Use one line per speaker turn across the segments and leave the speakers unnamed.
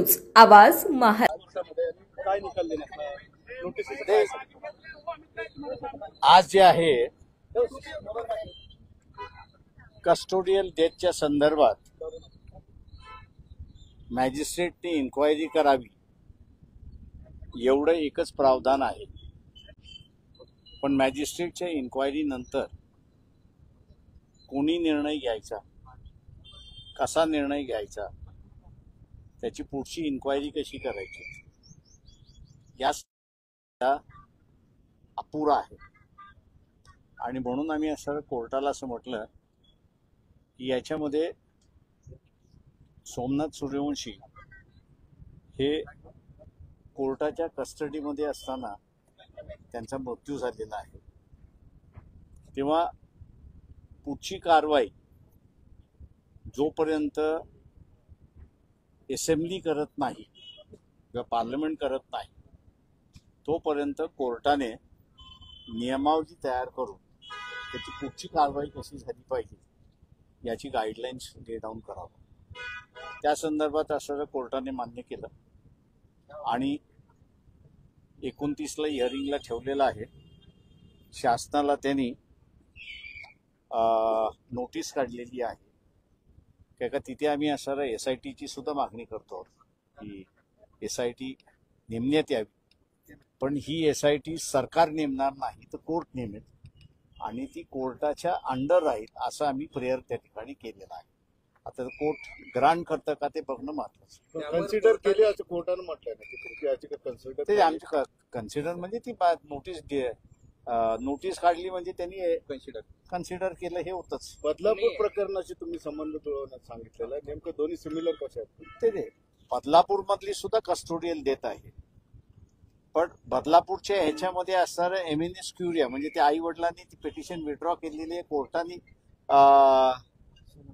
News आवाज महा
काय निकाल देण्यात नोटीस
आज जे आहे कस्टोडियल डेथच्या संदर्भात मॅजिस्ट्रेटने इन्क्वायरी करावी एवढं एकच प्रावधान आहे. पण मॅजिस्ट्रेटच्या इन्क्वायरी नंतर कोणी निर्णय घ्यायचा, कसा निर्णय घ्यायचा, त्याची पुढची इन्क्वायरी कशी करायची या अपुरा आहे. आणि म्हणून आम्ही असं कोर्टाला असं म्हटलं की याच्यामध्ये सोमनाथ सूर्यवंशी हे कोर्टाच्या कस्टडीमध्ये असताना त्यांचा मृत्यू झालेला आहे. तेव्हा पुढची कारवाई जोपर्यंत असेंब्ली करत नाही किंवा पार्लमेंट करत नाही तोपर्यंत कोर्टाने नियमावली तयार करून त्याची पुढची कारवाई कशी झाली पाहिजे याची गाईडलाईन्स ले डाऊन करावं. त्या संदर्भात असं कोर्टाने मान्य केलं आणि 29ला हिअरिंगला ठेवलेलं आहे. शासनाला त्यांनी नोटीस काढलेली आहे का तिथे आम्ही असं SITची सुद्धा मागणी करतो की SIT नेमण्यात यावी. पण ही SIT सरकार नेमणार नाही तर कोर्ट नेमेल आणि ती कोर्टाच्या अंडर राहील असं आम्ही प्रेयर त्या ठिकाणी केलेला आहे. आता कोर्ट ग्रांट करतं का ते बघणं महत्वाचं.
कन्सिडर केले असं कोर्टानं म्हटलंय ना की याची कन्सिडर
ते आमचे कन्सिडर म्हणजे ती नोटीस काढली म्हणजे त्यांनी कन्सिडर केलं हे होतच.
बदलापूर प्रकरणाशी तुम्ही संबंध जुळवण्यात सांगितलेलं आहे. नेमकं दोन्ही सिमिलर कसे आहेत
ते बदलापूर मधली सुद्धा कस्टोडियल डेथ आहे. पण बदलापूरच्या ह्याच्यामध्ये असणारं एमिनेस क्युरिया म्हणजे त्या आई वडिलांनी ती पिटिशन विड्रॉ केलेली आहे. कोर्टाने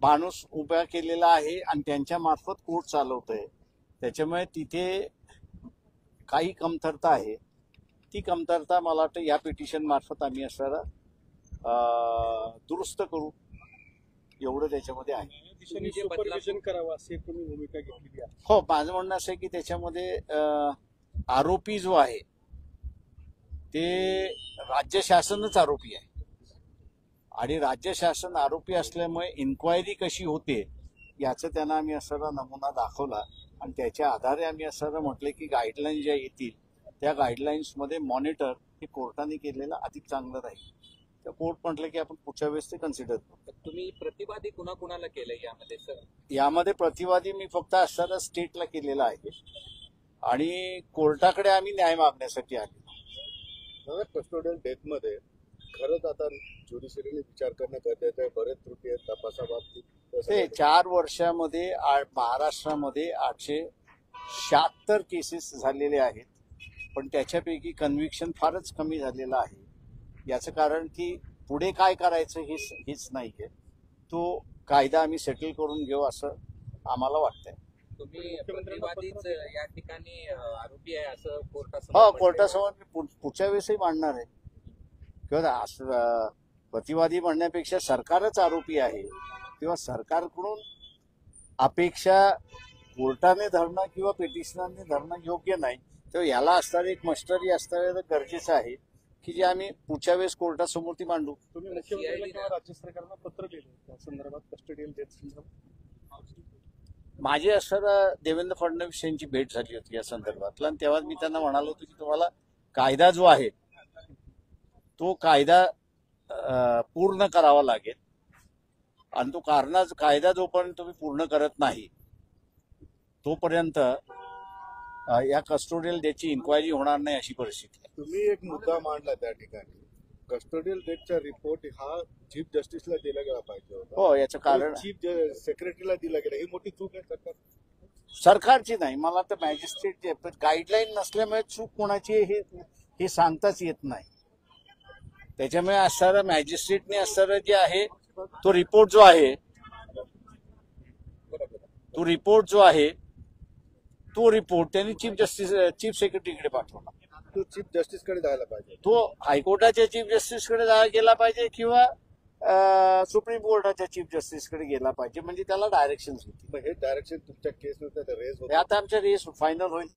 माणूस उभा केलेला आहे आणि त्यांच्या मार्फत कोर्ट चालवतोय. त्याच्यामुळे तिथे काही कमतरता आहे. ती कमतरता मला वाटतं या पिटिशन मार्फत आम्ही असणारा दुरुस्त करू एवढं त्याच्यामध्ये आहे.
सुपरविजन करावं अशी तुम्ही भूमिका घेतलेली आहे.
हो, माझं म्हणणं असं आहे की त्याच्यामध्ये आरोपी जो आहे ते राज्य शासनच आरोपी आहे आणि राज्य शासन आरोपी असल्यामुळे इन्क्वायरी कशी होते याचं त्यांना आम्ही असा नमुना दाखवला आणि त्याच्या आधारे आम्ही असं म्हटलं की गाईडलाईन ज्या येतील त्या गाईडलाईन्समध्ये मॉनिटर हे कोर्टाने केलेलं अधिक चांगलं राहील. तर कोर्ट म्हटलं की आपण पुढच्या वेळेस ते कन्सिडर करू.
तुम्ही प्रतिवादी कुणाकुणाला केलं यामध्ये सर?
यामध्ये प्रतिवादी मी फक्त असणारा स्टेटला केलेला आहे आणि कोर्टाकडे आम्ही न्याय मागण्यासाठी आले.
कस्टोडियल डेथ मध्ये खरंच आता ज्युडिशरीने विचार करणं गरजेचं आहे. बरेच त्रुटी आहेत तपासाबाबतीत.
ते 4 वर्षामध्ये महाराष्ट्रामध्ये 876 केसेस झालेले आहेत. पण त्याच्यापैकी कन्व्हिक्शन फारच कमी झालेलं आहे. याचं कारण की पुढे काय करायचं हेच नाहीये. तो कायदा आम्ही सेटल करून घेऊ असं आम्हाला वाटतंय.
तुम्ही प्रतिवादीच या ठिकाणी आरोपी आहे असं
हो, कोर्टासमोर पुढच्या वेळेसही मांडणार आहे. किंवा प्रतिवादी म्हणण्यापेक्षा सरकारच आरोपी आहे तेव्हा सरकारकडून अपेक्षा कोर्टाने धरणं किंवा पिटिशनरने धरणं योग्य नाही. तेव्हा याला असणारं एक मस्टरी असणं गरजेचं आहे की जे आम्ही पुढच्या वेळेस कोर्टासमोर ती मांडू.
तुम्ही मुख्यमंत्र्यांना किंवा राज्य सरकारला पत्र लिहिलं त्या संदर्भात कस्टोडियल डेथ संदर्भात?
माझी असं देवेंद्र फडणवीस यांची भेट झाली होती या संदर्भातला आणि तेव्हा मी त्यांना म्हणालो होतो की तुम्हाला कायदा जो आहे तो कायदा पूर्ण करावा लागेल आणि तो कायदा जोपर्यंत तुम्ही पूर्ण करत नाही तोपर्यंत या कस्टोडियल डेथची इन्क्वायरी होणार नाही अशी परिस्थिती आहे.
तुम्ही एक मुद्दा मांडला त्या ठिकाणी कस्टोडियल डेथचा रिपोर्ट हा चीफ जस्टिसला दिला गेला पाहिजे होता.
हो, याचं कारण
चीफ सेक्रेटरीला दिला गेला. ही मोठी चूक आहे
सरकारची नाही. मला तर मॅजिस्ट्रेट गाईडलाईन नसल्यामुळे चूक कोणाची हे सांगताच येत नाही. त्याच्यामुळे असणारं मॅजिस्ट्रेटने असणारं जे आहे तो रिपोर्ट जो आहे त्यांनी चीफ सेक्रेटरीकडे पाठवला.
तो चीफ जस्टिसकडे जायला पाहिजे.
तो हायकोर्टाच्या चीफ जस्टिसकडे गेला पाहिजे किंवा सुप्रीम कोर्टाच्या चीफ जस्टिसकडे गेला पाहिजे म्हणजे त्याला डायरेक्शन होती
मग हे डायरेक्शन तुमच्या केस नुसार रेज
हे आता आमच्या रेस फायनल होईल